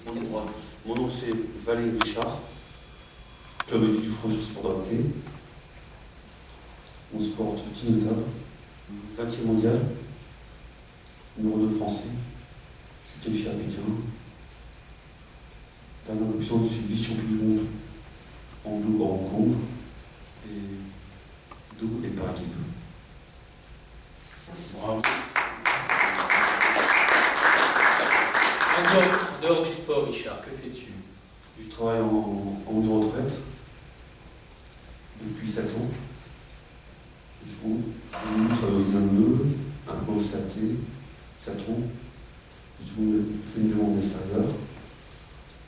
Mon nom c'est Valérie Richard, club équipe du Franche Sport adapté. Mon sport team notable, 20e mondial, numéro 2 français. Je suis qualifié à Pékin. Dernière option, je suis vice-champion du monde en double hors Congo et double et par équipe. Bravo. En dehors du sport, Richard, que fais-tu? Je travaille en de retraite depuis 7 ans. Je trouve un peu au SAT, 7 ans. Je fais une demande extérieure.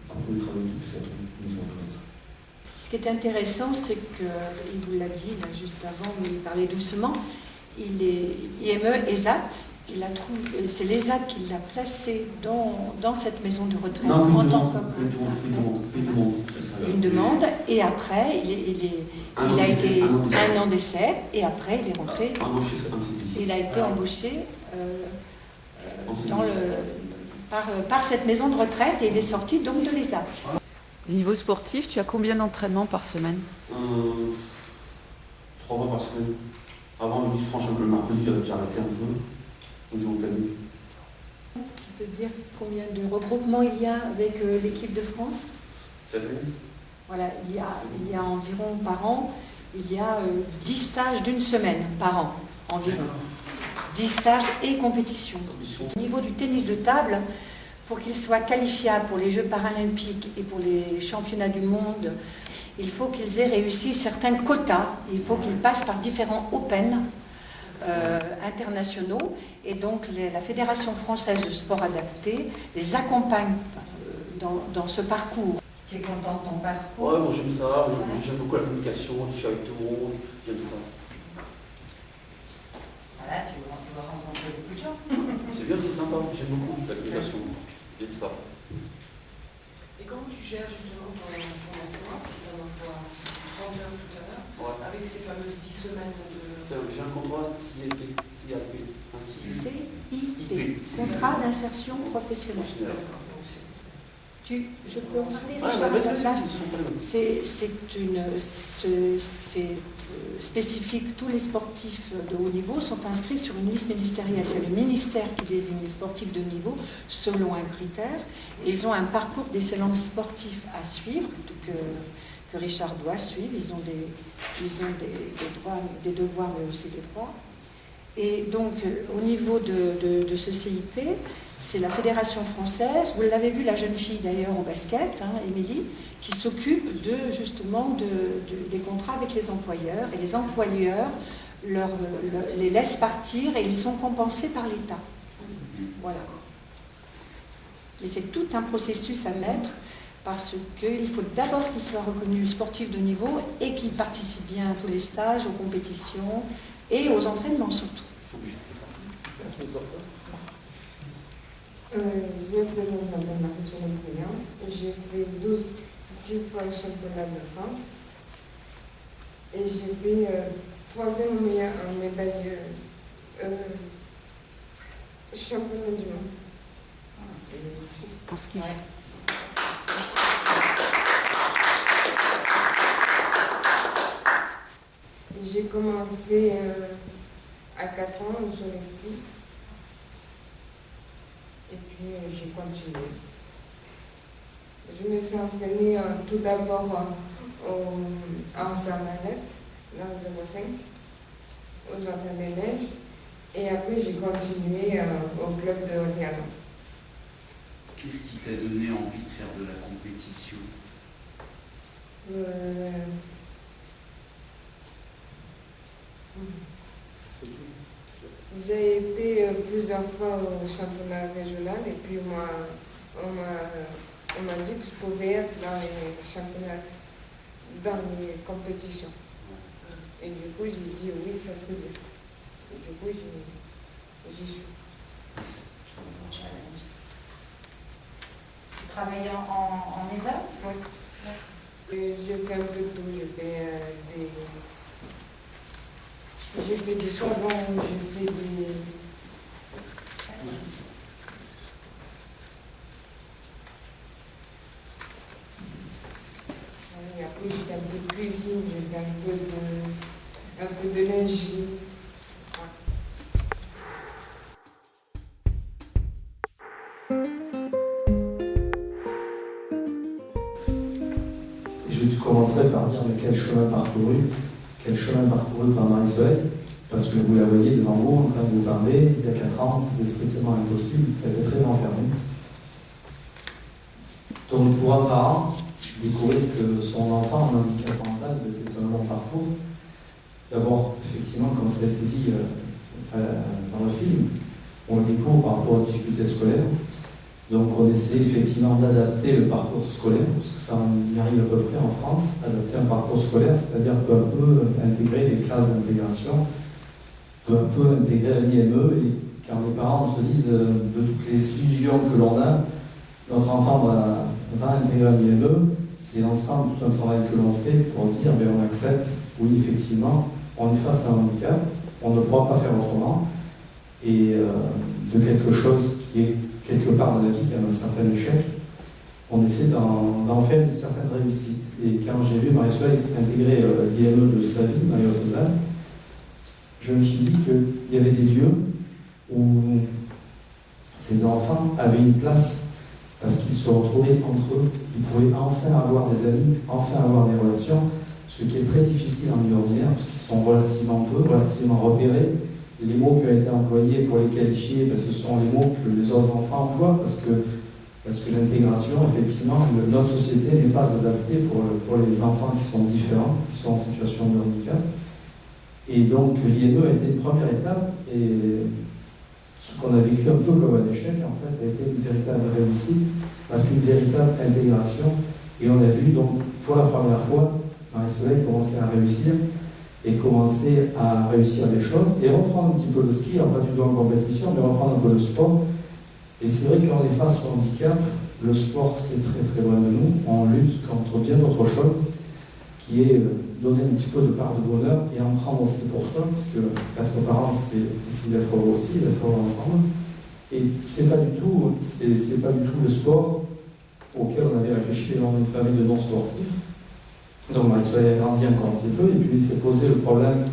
Après, je travaille depuis 7 ans, une retraite. Ce qui est intéressant, c'est qu'il vous l'a dit là, juste avant, mais il parlait doucement, il est IME ESAT, c'est l'ESAT qui l'a placé dans cette maison de retraite en tant que... Une demande, et après, il a été un an d'essai, et après, il est rentré. Il a été embauché par cette maison de retraite, et il est sorti donc de l'ESAT. Niveau sportif, tu as combien d'entraînements par semaine? 3 fois par semaine. Avant, le franche un peu le mercredi, j'ai arrêté un peu. Aujourd'hui, Tu peux dire combien de regroupements il y a avec l'équipe de France? 7 années. Voilà, il y a environ par an, il y a 10 stages d'une semaine par an, environ. 10 stages et compétitions. Au niveau du tennis de table, pour qu'il soit qualifiable pour les Jeux paralympiques et pour les championnats du monde, il faut qu'ils aient réussi certains quotas. Il faut qu'ils passent par différents Open internationaux. Et donc la Fédération française de sport adapté les accompagne dans ce parcours. Tu es content de ton parcours? Ouais, moi j'aime ça. J'aime beaucoup la communication, je suis avec tout le monde. J'aime ça. Voilà, tu vas rencontrer beaucoup de gens. C'est bien, c'est sympa. J'aime beaucoup la communication. J'aime ça. Et comment tu gères justement ton emploi, tout à l'heure, avec ces fameuses 10 semaines de... J'ai un contrat CIP, contrat d'insertion professionnelle. Je peux en parler, Richard, à ta place. C'est spécifique. Tous les sportifs de haut niveau sont inscrits sur une liste ministérielle. C'est le ministère qui désigne les sportifs de niveau selon un critère. Et ils ont un parcours d'excellence sportif à suivre que Richard doit suivre. Ils ont des devoirs, mais aussi des droits. Et donc, au niveau de ce CIP, c'est la Fédération française, vous l'avez vu, la jeune fille d'ailleurs au basket, Émilie, qui s'occupe justement des contrats avec les employeurs. Et les employeurs les laissent partir et ils sont compensés par l'État. Voilà. Mais c'est tout un processus à mettre, parce qu'il faut d'abord qu'ils soient reconnus sportifs de niveau et qu'ils participent bien à tous les stages, aux compétitions et aux entraînements surtout. Je me présente Madame Marie-Soleil Brillant. J'ai fait 10 fois le championnat de France et j'ai fait 3e médaille championnat du monde. En ski. J'ai commencé à 4 ans sur les skis. Et puis j'ai continué. Je me suis entraînée tout d'abord en Saint-Manette, dans le 05, aux Jardins des Neiges. Et après j'ai continué au club de Rialon. Qu'est-ce qui t'a donné envie de faire de la compétition? J'ai été plusieurs fois au championnat régional et puis on m'a dit que je pouvais être dans les championnats, dans les compétitions. Et du coup, j'ai dit oui, ça serait bien. Et du coup, j'y suis. Tu travailles en ESAT? Oui. Je fais un peu de tout. J'ai fait des soignants, j'ai fait des... cuisine, j'ai fait un peu de lingerie. Je commencerai par dire mais quel chemin parcouru par Marie-Soleil, parce que vous la voyez devant vous en train de vous parler, il y a 4 ans, c'était strictement impossible, elle était très enfermée. Donc pour un parent, découvrir que son enfant a un handicap mental, c'est un long parcours. D'abord, effectivement, comme ça a été dit dans le film, on le découvre par rapport aux difficultés scolaires. Donc on essaie effectivement d'adapter le parcours scolaire, parce que ça on y arrive à peu près en France, adapter un parcours scolaire, c'est-à-dire peu à peu intégrer des classes d'intégration, peu à peu intégrer l'IME, et quand les parents se disent de toutes les illusions que l'on a, notre enfant va intégrer l'IME, c'est l'ensemble, tout un travail que l'on fait pour dire, ben, on accepte, oui effectivement, on est face à un handicap, on ne pourra pas faire autrement, et de quelque chose qui est quelque part dans la vie, qui a un certain échec, on essaie d'en faire une certaine réussite. Et quand j'ai vu Marie-Soleil intégrer l'IME de sa vie, dans les Hautes-Alpes, je me suis dit qu'il y avait des lieux où ces enfants avaient une place parce qu'ils se retrouvaient entre eux, ils pouvaient enfin avoir des amis, enfin avoir des relations, ce qui est très difficile en milieu ordinaire, parce qu'ils sont relativement peu, relativement repérés. Les mots qui ont été employés pour les qualifier, parce que ce sont les mots que les autres enfants emploient, parce que l'intégration, effectivement, notre société n'est pas adaptée pour les enfants qui sont différents, qui sont en situation de handicap. Et donc l'IME a été une première étape, et ce qu'on a vécu un peu comme un échec, en fait, a été une véritable réussite, parce qu'une véritable intégration, et on a vu donc pour la première fois Marie-Soleil commencer à réussir, et commencer à réussir les choses, et reprendre un petit peu le ski, alors pas du tout en compétition, mais reprendre un peu le sport. Et c'est vrai que quand on est face au handicap, le sport c'est très très loin de nous, on lutte contre bien d'autres choses, qui est donner un petit peu de part de bonheur et en prendre aussi pour soi, parce que être parent c'est essayer d'être heureux aussi, d'être heureux ensemble. Et c'est pas du tout le sport auquel on avait réfléchi dans une famille de non-sportifs. Donc Marie-Soleil a grandi encore un petit peu, et puis il s'est posé le problème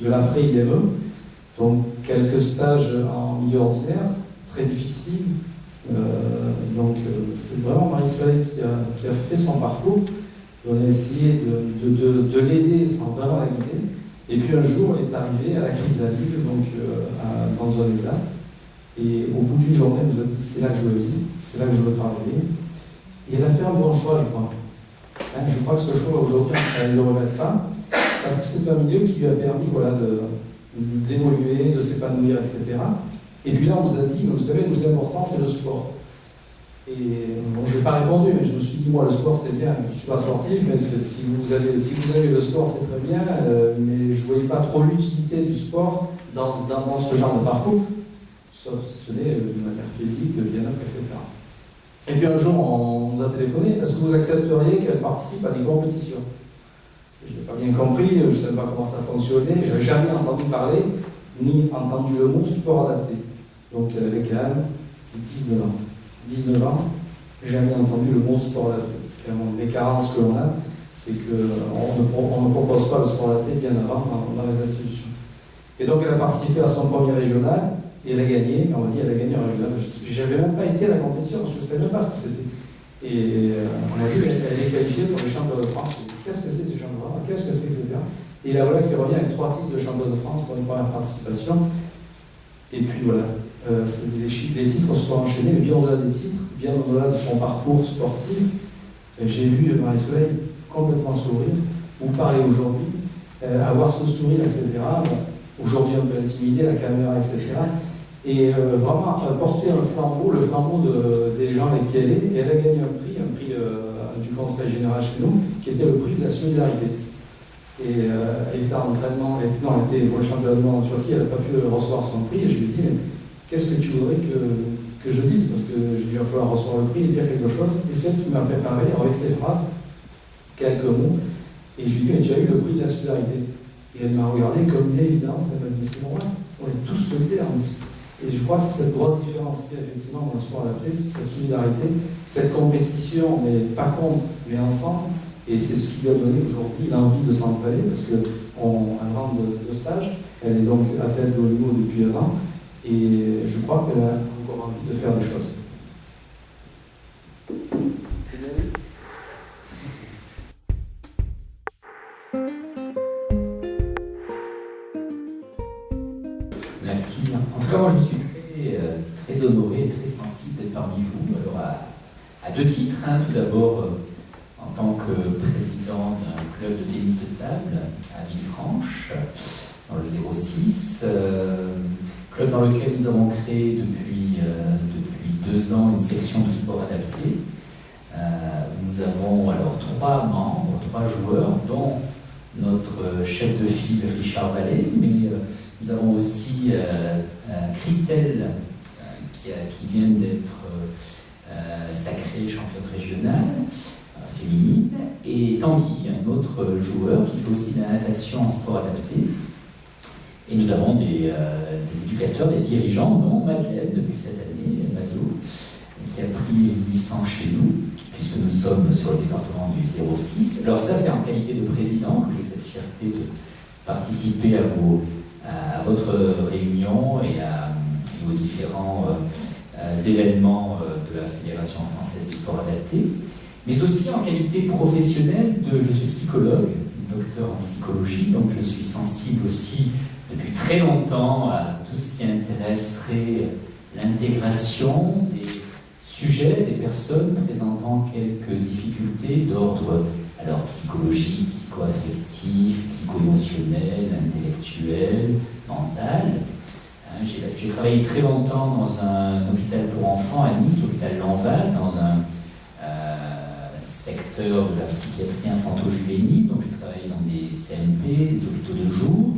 de l'après-IME. Donc quelques stages en milieu ordinaire, très difficiles. C'est vraiment Marie-Soleil qui a fait son parcours. On a essayé de l'aider sans vraiment la guider. Et puis un jour, elle est arrivée à la chrysalide, dans un ESAT. Et au bout d'une journée, elle nous a dit c'est là que je veux vivre, c'est là que je veux travailler. Et elle a fait un bon choix, je crois. Je crois que ce choix aujourd'hui, elle ne le regrette pas, parce que c'est un milieu qui lui a permis d'évoluer, de s'épanouir, etc. Et puis là, on nous a dit, mais vous savez, le plus important, c'est le sport. Et bon, je n'ai pas répondu, mais je me suis dit, moi, le sport, c'est bien, je ne suis pas sportif, mais si vous avez le sport, c'est très bien, mais je ne voyais pas trop l'utilité du sport dans ce genre de parcours, sauf si ce n'est d'une manière physique, de bien-être, etc. Et puis un jour, on nous a téléphoné, est-ce que vous accepteriez qu'elle participe à des compétitions? Je n'ai pas bien compris, je ne savais pas comment ça fonctionnait, je n'avais jamais entendu parler, ni entendu le mot sport adapté. Donc elle avait quand même 19 ans. 19 ans, jamais entendu le mot sport adapté. C'est quand même les carences que l'on a, c'est qu'on ne propose pas le sport adapté bien avant dans les institutions. Et donc elle a participé à son premier régional, et elle a gagné, on m'a dit elle a gagné un régional. Je n'avais même pas été à la compétition, je ne savais même pas ce que c'était. Et on a dit qu'elle est qualifiée pour les championnats de France. Qu'est-ce que c'est ces championnats? Qu'est-ce que c'est, etc. Et la voilà qui revient avec 3 titres de champion de France pour une première participation. Et puis voilà, les titres se sont enchaînés, mais bien au-delà des titres, bien au-delà de son parcours sportif, j'ai vu Marie-Soleil complètement sourire, vous parler aujourd'hui, avoir ce sourire, etc. Bon, aujourd'hui un peu intimidé, la caméra, etc. Et vraiment porter le flambeau des gens avec qui elle est. Et elle a gagné un prix du Conseil général chez nous, qui était le prix de la solidarité. Et elle était en entraînement, elle était pour le championnat du monde en Turquie, elle n'a pas pu recevoir son prix, et je lui ai dit, mais qu'est-ce que tu voudrais que je dise? Parce que il va falloir recevoir le prix et dire quelque chose. Et c'est elle qui m'a préparé, avec ces phrases, quelques mots, et je lui ai dit, mais tu as eu le prix de la solidarité. Et elle m'a regardé comme une évidence, elle m'a dit, mais c'est normal, on est tous solidaires. Et je crois que c'est cette grosse différence qu'il y a effectivement dans le sport adapté, c'est cette solidarité, cette compétition, mais pas contre, mais ensemble, Et c'est ce qui lui a donné aujourd'hui l'envie de s'entraîner, parce qu'en rang de stage, elle est donc athlète de haut niveau depuis avant, et je crois qu'elle a encore envie de faire des choses. Merci. En tout cas, moi, je suis très honoré, très sensible d'être parmi vous. Alors, à deux titres. Tout d'abord, en tant que président d'un club de tennis de table à Villefranche, dans le 06, club dans lequel nous avons créé depuis 2 ans une section de sport adapté. Nous avons alors 3 membres, 3 joueurs, dont notre chef de file Richard Vallée, mais nous avons aussi Christelle qui vient d'être sacrée championne régionale féminine, et Tanguy, un autre joueur qui fait aussi de la natation en sport adapté. Et nous avons des éducateurs, des dirigeants, dont Madeleine depuis cette année, Mado, qui a pris une licence chez nous, puisque nous sommes sur le département du 06. Alors ça, c'est en qualité de président que j'ai cette fierté de participer à votre réunion et aux différents événements de la Fédération française du sport adapté, mais aussi en qualité professionnelle je suis psychologue, docteur en psychologie, donc je suis sensible aussi depuis très longtemps à tout ce qui intéresserait l'intégration des sujets, des personnes présentant quelques difficultés d'ordre psychologique, psycho-affectif, psycho-émotionnel, intellectuel, mental. J'ai travaillé très longtemps dans un hôpital pour enfants à Nice, l'hôpital Lanval, dans un secteur de la psychiatrie infanto-juvénile. Donc j'ai travaillé dans des CMP, des hôpitaux de jour.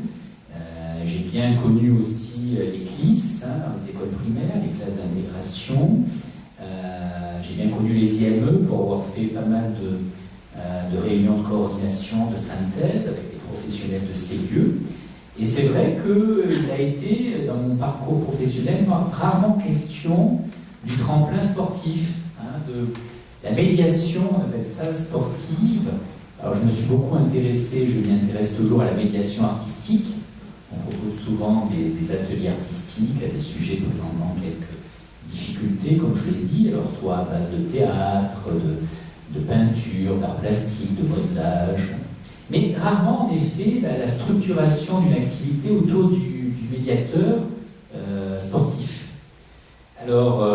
J'ai bien connu aussi les CLIS, dans les écoles primaires, les classes d'intégration. J'ai bien connu les IME pour avoir fait pas mal de réunions de coordination, de synthèse avec les professionnels de ces lieux. Et c'est vrai qu'il a été, dans mon parcours professionnel, rarement question du tremplin sportif, de la médiation, on appelle ça, sportive. Alors je me suis beaucoup intéressé, je m'y intéresse toujours à la médiation artistique. On propose souvent des ateliers artistiques à des sujets présentant quelques difficultés, comme je l'ai dit, alors soit à base de théâtre, de peinture, d'art plastique, de modelage. Mais rarement, en effet, la structuration d'une activité autour du médiateur sportif. Alors,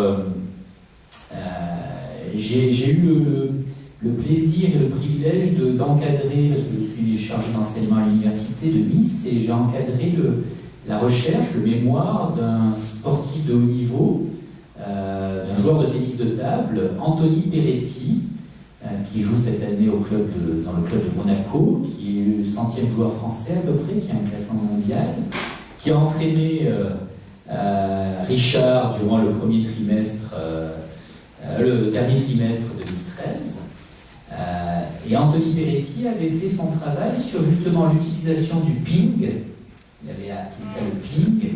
j'ai eu le plaisir et le privilège d'encadrer, parce que je suis chargé d'enseignement à l'université de Nice, et j'ai encadré la recherche, le mémoire d'un sportif de haut niveau, d'un joueur de tennis de table, Anthony Peretti, qui joue cette année dans le club de Monaco, qui est le 100e joueur français à peu près, qui a un classement mondial, qui a entraîné Richard durant le dernier trimestre 2013. Et Anthony Peretti avait fait son travail sur justement l'utilisation du ping, il avait appelé ça le ping,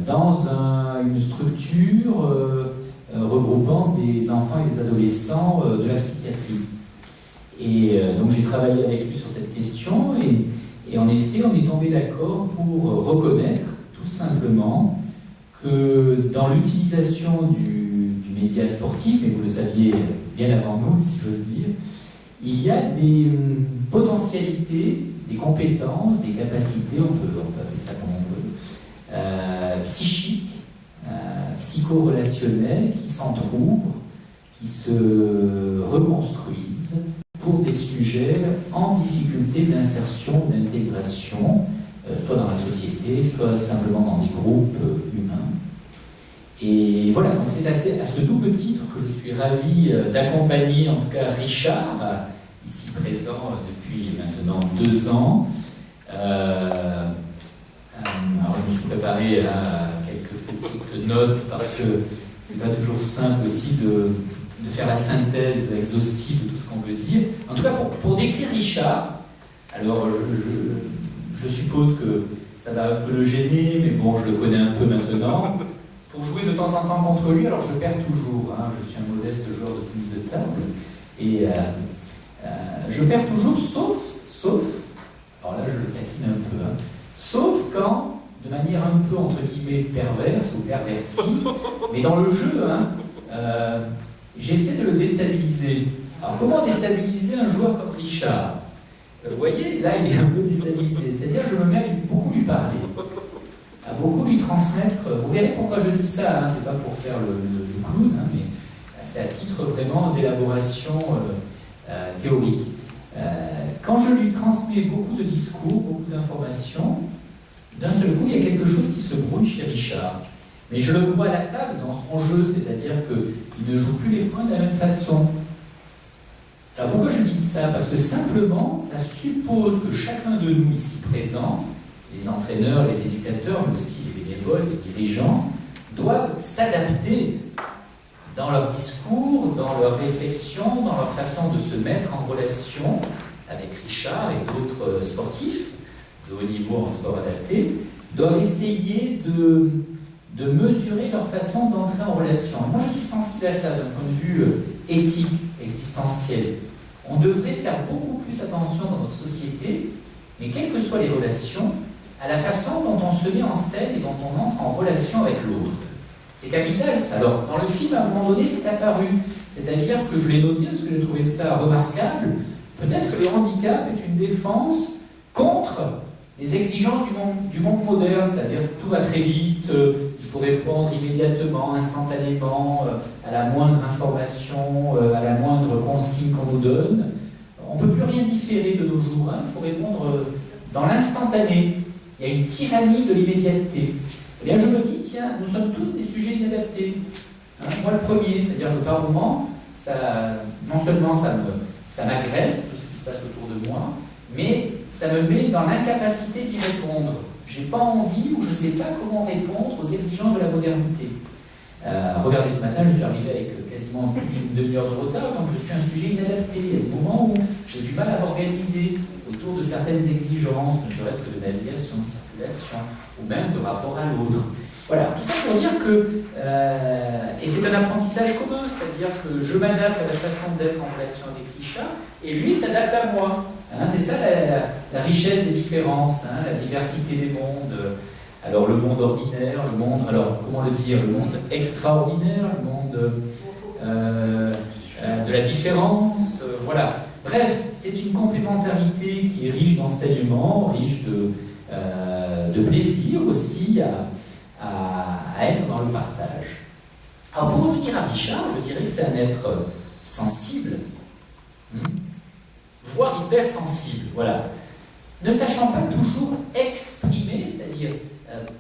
dans une structure regroupant des enfants et des adolescents de la psychiatrie. Et donc j'ai travaillé avec lui sur cette question, et en effet on est tombé d'accord pour reconnaître tout simplement que dans l'utilisation du média sportif, mais vous le saviez bien avant nous si j'ose dire, il y a des potentialités, des compétences, des capacités, on peut appeler ça comme on veut, psychiques, psycho-relationnels qui s'entrouvent, qui se reconstruisent pour des sujets en difficulté d'insertion, d'intégration, soit dans la société, soit simplement dans des groupes humains. Et voilà, donc c'est à ce double titre que je suis ravi d'accompagner en tout cas Richard, ici présent depuis maintenant 2 ans. Alors je me suis préparé quelques petites notes parce que c'est pas toujours simple aussi de faire la synthèse exhaustive de tout ce qu'on veut dire. En tout cas, pour décrire Richard, alors je suppose que ça va un peu le gêner, mais bon, je le connais un peu maintenant. Pour jouer de temps en temps contre lui, alors je perds toujours, je suis un modeste joueur de tennis de table, et je perds toujours, sauf, alors là je le taquine un peu, hein, sauf quand, de manière un peu entre guillemets perverse ou pervertie, mais dans le jeu, hein, j'essaie de le déstabiliser. Alors comment déstabiliser un joueur comme Richard? Vous voyez, là il est un peu déstabilisé, c'est-à-dire je me mets à beaucoup lui parler, à beaucoup lui transmettre. Vous verrez pourquoi je dis ça, hein, c'est pas pour faire le clown, hein, mais c'est à titre vraiment d'élaboration théorique. Quand je lui transmets beaucoup de discours, beaucoup d'informations, d'un seul coup, il y a quelque chose qui se brouille chez Richard. Mais je le vois à la table dans son jeu, c'est-à-dire qu'il ne joue plus les points de la même façon. Alors pourquoi je dis ça? Parce que simplement, ça suppose que chacun de nous ici présents, les entraîneurs, les éducateurs, mais aussi les bénévoles, les dirigeants, doivent s'adapter dans leur discours, dans leur réflexion, dans leur façon de se mettre en relation avec Richard et d'autres sportifs de haut niveau en sport adapté, doivent essayer de mesurer leur façon d'entrer en relation. Et moi, je suis sensible à ça d'un point de vue éthique, existentiel. On devrait faire beaucoup plus attention dans notre société, mais quelles que soient les relations, à la façon dont on se met en scène et dont on entre en relation avec l'autre. C'est capital, ça. Alors, dans le film, à un moment donné, c'est apparu. C'est-à-dire que je l'ai noté parce que j'ai trouvé ça remarquable. Peut-être que le handicap est une défense contre les exigences du monde moderne, c'est-à-dire que tout va très vite, il faut répondre immédiatement, instantanément, à la moindre information, à la moindre consigne qu'on nous donne. On ne peut plus rien différer de nos jours, hein, il faut répondre dans l'instantané. Il y a une tyrannie de l'immédiateté. Eh bien, je me dis, tiens, nous sommes tous des sujets inadaptés. Hein, moi, le premier, c'est-à-dire que par moment, non seulement ça m'agresse, tout ce qui se passe autour de moi, mais ça me met dans l'incapacité d'y répondre. Je n'ai pas envie ou je ne sais pas comment répondre aux exigences de la modernité. Regardez, ce matin, je suis arrivé avec quasiment une demi-heure de retard, donc je suis un sujet inadapté. Il y a des moments où j'ai du mal à m'organiser autour de certaines exigences, ne serait-ce que de navigation, de circulation, ou même de rapport à l'autre. Voilà, tout ça pour dire que, et c'est un apprentissage commun, c'est-à-dire que je m'adapte à la façon d'être en relation avec Richard, et lui s'adapte à moi. Hein, c'est ça la richesse des différences, hein, la diversité des mondes. Alors le monde ordinaire, le monde, alors comment le dire, le monde extraordinaire, le monde de la différence, voilà. Bref, c'est une complémentarité qui est riche d'enseignement, riche de plaisir aussi à être dans le partage. Alors pour revenir à Richard, je dirais que c'est un être sensible, voire hypersensible, voilà. Ne sachant pas toujours exprimer, c'est-à-dire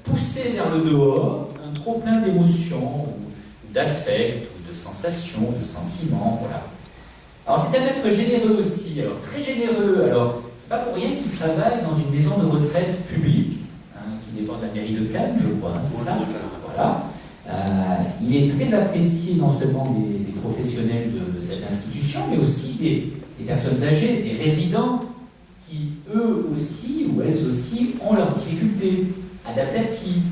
pousser vers le dehors un trop-plein d'émotions, ou d'affects, ou de sensations, de sentiments, voilà. Alors c'est un être généreux aussi, alors très généreux, alors c'est pas pour rien qu'il travaille dans une maison de retraite publique, hein, qui dépend de la mairie de Cannes, je crois, hein, c'est ça? Voilà. Il est très apprécié non seulement des professionnels de cette institution, mais aussi des personnes âgées, des résidents, qui eux aussi, ou elles aussi, ont leurs difficultés adaptatives,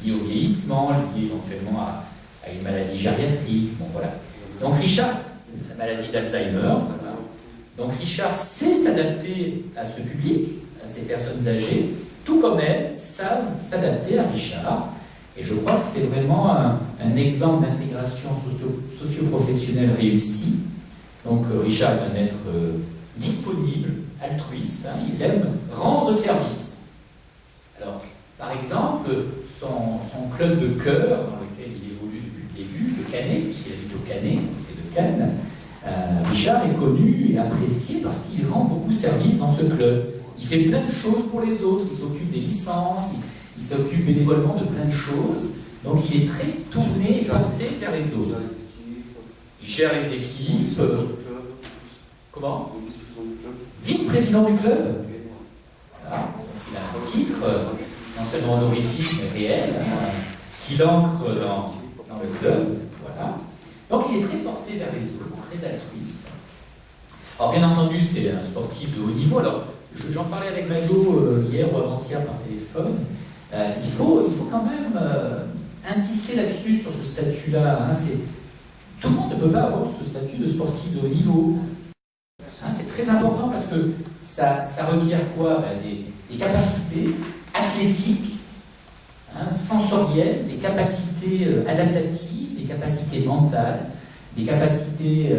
liées au vieillissement, liées éventuellement à une maladie gériatrique, bon voilà. Donc Richard, la maladie d'Alzheimer, voilà. Donc Richard sait s'adapter à ce public, à ces personnes âgées, tout comme elles savent s'adapter à Richard. Et je crois que c'est vraiment un exemple d'intégration socio-professionnelle réussie. Donc Richard est un être disponible, altruiste, hein, il aime rendre service. Alors, par exemple, son club de chœur, dans lequel il évolue depuis le début, le Canet, puisqu'il habite au Canet, côté de Cannes, Richard est connu et apprécié parce qu'il rend beaucoup service dans ce club. Il fait plein de choses pour les autres, il s'occupe des licences, il s'occupe bénévolement de plein de choses, donc il est très tourné et porté vers les autres. Il gère les équipes. Comment? Vice-président du club. Voilà. Il a un titre, non seulement honorifique, mais réel, hein, qui l'ancre dans le club. Voilà. Donc il est très porté vers les autres, très altruiste. Alors bien entendu, c'est un sportif de haut niveau. Alors, j'en parlais avec Majo hier ou avant-hier par téléphone. Il faut quand même insister là-dessus, sur ce statut-là. Hein. Tout le monde ne peut pas avoir ce statut de sportif de haut niveau. Hein, c'est très important parce que ça requiert quoi? Des capacités athlétiques, hein, sensorielles, des capacités adaptatives, des capacités mentales, des capacités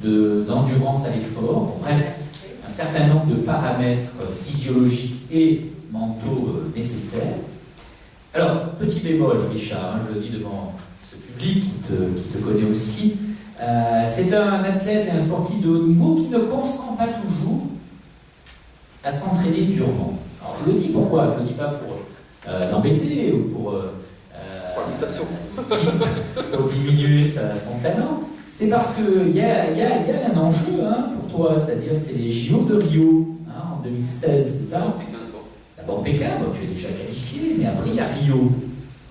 d'endurance à l'effort, bref, un certain nombre de paramètres physiologiques et mentaux nécessaires. Alors, petit bémol, Richard, hein, je le dis devant ce public qui te connaît aussi, c'est un athlète et un sportif de haut niveau qui ne consent pas toujours à s'entraîner durement. Alors, je le dis pourquoi? Je ne le dis pas pour l'embêter ou pour diminuer son talent. C'est parce qu'il y a un enjeu hein, pour toi, c'est-à-dire c'est les JO de Rio hein, en 2016, c'est ça? D'abord Pékin, bon, tu es déjà qualifié, mais après il y a Rio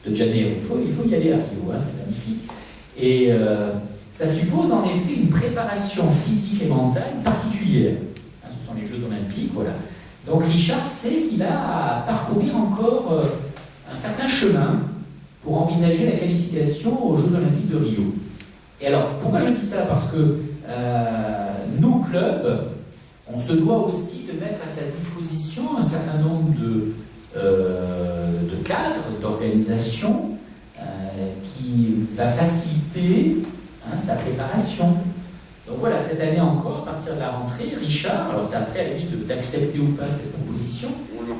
de Janeiro. Il faut y aller à Rio, hein, c'est magnifique. Et ça suppose en effet une préparation physique et mentale particulière. Hein, ce sont les Jeux Olympiques, voilà. Donc Richard sait qu'il a à parcourir encore un certain chemin pour envisager la qualification aux Jeux Olympiques de Rio. Et alors, pourquoi je dis ça? Parce que nous, clubs, on se doit aussi de mettre à sa disposition un certain nombre de cadres, d'organisations qui va faciliter hein, sa préparation. Donc voilà, cette année encore, à partir de la rentrée, Richard, alors c'est après à lui d'accepter ou pas cette proposition,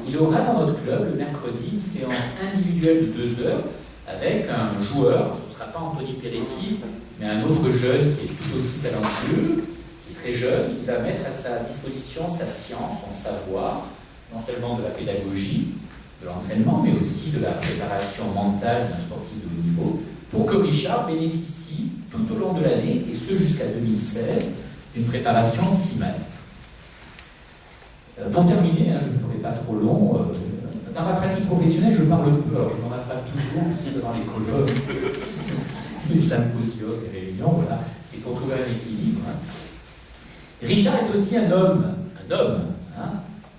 il aura dans notre club le mercredi une séance individuelle de 2 heures avec un joueur, ce ne sera pas Anthony Peretti, mais un autre jeune qui est tout aussi talentueux, qui est très jeune, qui va mettre à sa disposition sa science, son savoir, non seulement de la pédagogie, de l'entraînement, mais aussi de la préparation mentale d'un sportif de haut niveau, pour que Richard bénéficie tout au long de l'année, et ce jusqu'à 2016, d'une préparation optimale. Pour terminer, hein, je ne ferai pas trop long, dans ma pratique professionnelle, je parle peu, alors je me rattrape toujours, que ce soit dans les colloques, les symposiums, les réunions, voilà, c'est pour trouver un équilibre. Hein. Richard est aussi un homme hein,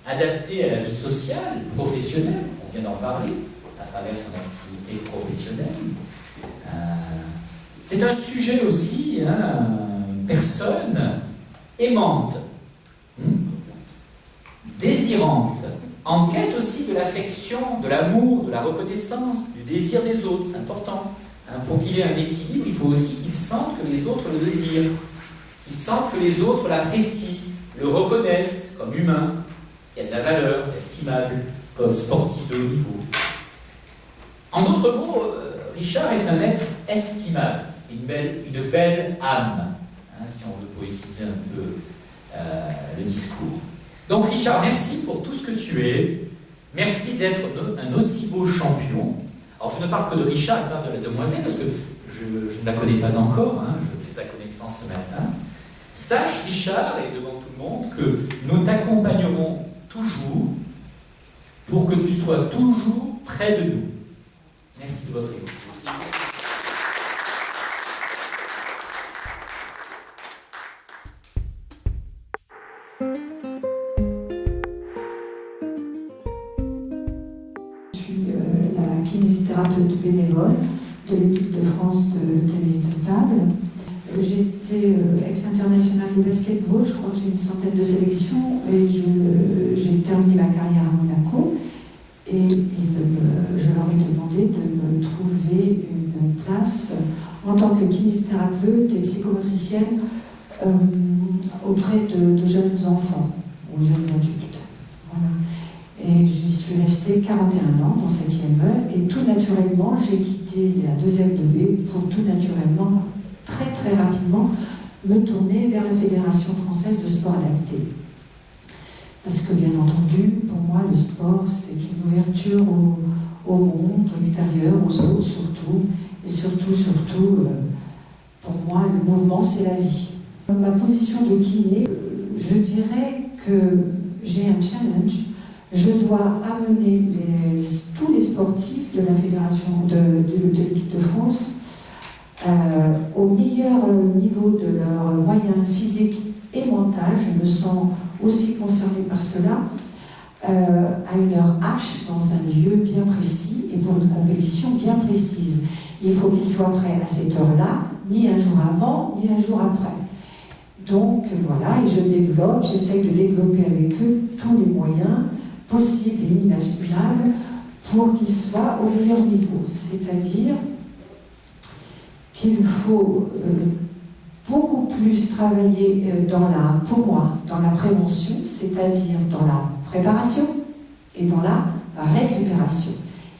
adapté à la vie sociale, professionnelle, on vient d'en parler, à travers son activité professionnelle. C'est un sujet aussi, hein, une personne aimante, désirante, en quête aussi de l'affection, de l'amour, de la reconnaissance, du désir des autres, c'est important. Hein, pour qu'il ait un équilibre, il faut aussi qu'il sente que les autres le désirent, qu'il sente que les autres l'apprécient, le reconnaissent comme humain, qu'il y a de la valeur, estimable, comme sportif de haut niveau. En d'autres mots, Richard est un être estimable, c'est une belle âme, hein, si on veut poétiser un peu le discours. Donc Richard, merci pour tout ce que tu es, merci d'être un aussi beau champion. Alors je ne parle que de Richard, je parle de la demoiselle, parce que je ne la connais pas encore, hein, je fais sa connaissance ce matin. Sache Richard, et devant tout le monde, que nous t'accompagnerons toujours pour que tu sois toujours près de nous. Merci de votre écoute. Je suis la kinésithérapeute bénévole de l'équipe de France de tennis de table. J'étais ex-internationale de basketball, je crois que j'ai une centaine de sélections et j'ai terminé ma carrière à Monaco. Et je leur ai demandé de me trouver une place en tant que kinésithérapeute et psychomotricienne auprès de jeunes enfants ou jeunes adultes. Voilà. Et j'y suis restée 41 ans dans cette IME et tout naturellement, j'ai quitté la 2FEB pour tout naturellement, très très rapidement, me tourner vers la Fédération française de sport adapté. Parce que, bien entendu, pour moi, le sport, c'est une ouverture au monde extérieur, aux autres surtout. Et surtout, pour moi, le mouvement, c'est la vie. Ma position de kiné, je dirais que j'ai un challenge. Je dois amener tous les sportifs de la Fédération de l'équipe de France au meilleur niveau de leurs moyens physiques et mentaux. Je me sens aussi concernée par cela, à une heure H, dans un lieu bien précis et pour une compétition bien précise. Il faut qu'ils soient prêts à cette heure-là, ni un jour avant, ni un jour après. Donc voilà, et j'essaye de développer avec eux tous les moyens possibles et inimaginables pour qu'ils soient au meilleur niveau. C'est-à-dire qu'il faut beaucoup plus travailler pour moi, dans la prévention, c'est-à-dire dans la préparation et dans la récupération.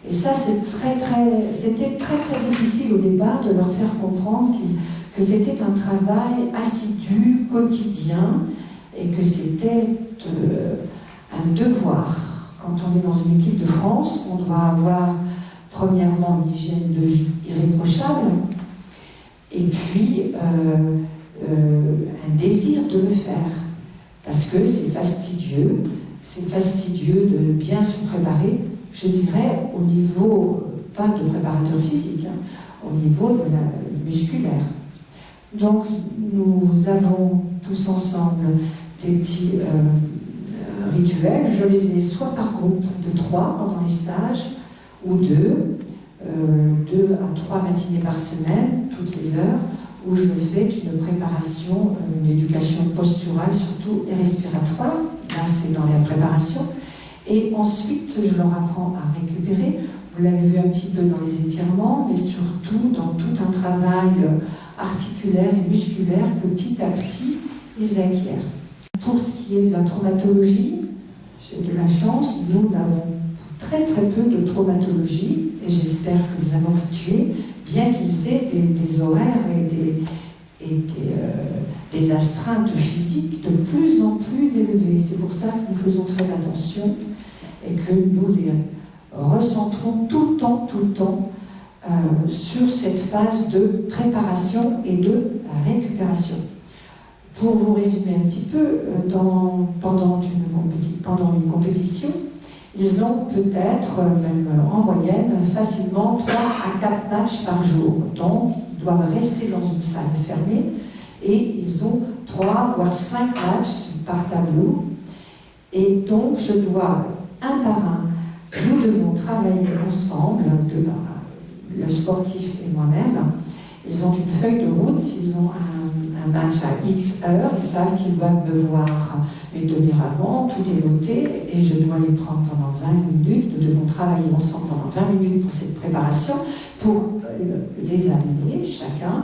Et ça, c'était très difficile au départ de leur faire comprendre que c'était un travail assidu, quotidien, et que c'était un devoir. Quand on est dans une équipe de France, on doit avoir premièrement une hygiène de vie irréprochable, et puis un désir de le faire, parce que c'est fastidieux de bien se préparer, je dirais au niveau, pas de préparateur physique, au niveau de la musculaire. Donc nous avons tous ensemble des petits rituels, je les ai soit par groupe de 3 pendant les stages, ou 2 à 3 matinées par semaine, toutes les heures, où je fais une préparation, une éducation posturale surtout et respiratoire. Là, c'est dans la préparation. Et ensuite, je leur apprends à récupérer. Vous l'avez vu un petit peu dans les étirements, mais surtout dans tout un travail articulaire et musculaire que petit à petit, ils acquièrent. Pour ce qui est de la traumatologie, j'ai de la chance, nous avons très peu de traumatologie, et j'espère que nous allons habituer, bien qu'ils aient des horaires et des astreintes physiques de plus en plus élevées. C'est pour ça que nous faisons très attention et que nous les recentrons tout le temps sur cette phase de préparation et de récupération. Pour vous résumer un petit peu, pendant une compétition, ils ont peut-être, même en moyenne, facilement 3 à 4 matchs par jour. Donc, ils doivent rester dans une salle fermée et ils ont 3 voire 5 matchs par tableau. Et donc, je dois, un par un, nous devons travailler ensemble, le sportif et moi-même. Ils ont une feuille de route, s'ils ont un match à X heures, ils savent qu'ils doivent me voir une demi-heure avant, tout est noté, et je dois les prendre pendant 20 minutes. Nous devons travailler ensemble pendant 20 minutes pour cette préparation, pour les amener chacun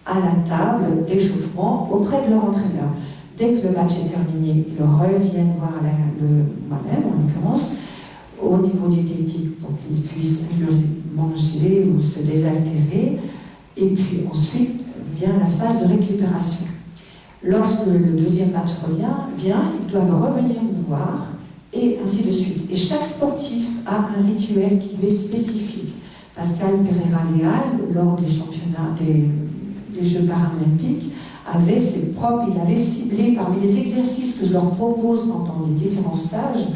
à la table d'échauffement auprès de leur entraîneur. Dès que le match est terminé, ils reviennent voir moi-même, en l'occurrence, au niveau diététique, pour qu'ils puissent manger ou se désaltérer. Et puis ensuite vient la phase de récupération. Lorsque le deuxième match vient, ils doivent revenir nous voir, et ainsi de suite. Et chaque sportif a un rituel qui lui est spécifique. Pascal Pereira-Leal, lors des championnats des Jeux paralympiques, avait ses propres, il avait ciblé parmi les exercices que je leur propose pendant les différents stages,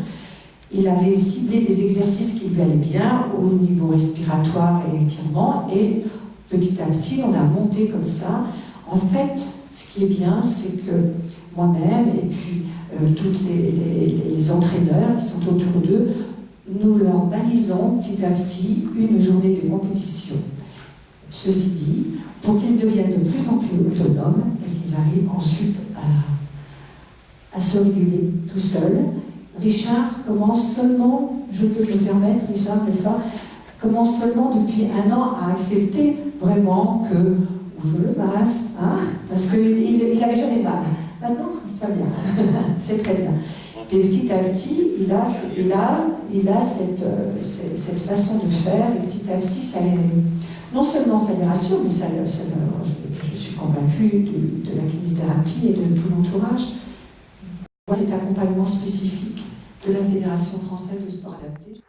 il avait ciblé des exercices qui lui allaient bien au niveau respiratoire et étirement, et petit à petit, on a monté comme ça. En fait, ce qui est bien, c'est que moi-même et puis tous les entraîneurs qui sont autour d'eux, nous leur balisons petit à petit une journée de compétition. Ceci dit, pour qu'ils deviennent de plus en plus autonomes et qu'ils arrivent ensuite à se réguler tout seuls. Richard commence seulement, je peux me permettre, Richard, c'est ça, commence seulement depuis 1 an à accepter vraiment que je le masse, hein, parce qu'il n'avait jamais mal. Maintenant, ça va bien, c'est très bien. Et petit à petit, il a cette façon de faire, et petit à petit, non seulement ça les rassure, mais je suis convaincue de la kinésithérapie et de tout l'entourage. Cet accompagnement spécifique de la Fédération française de sport adapté.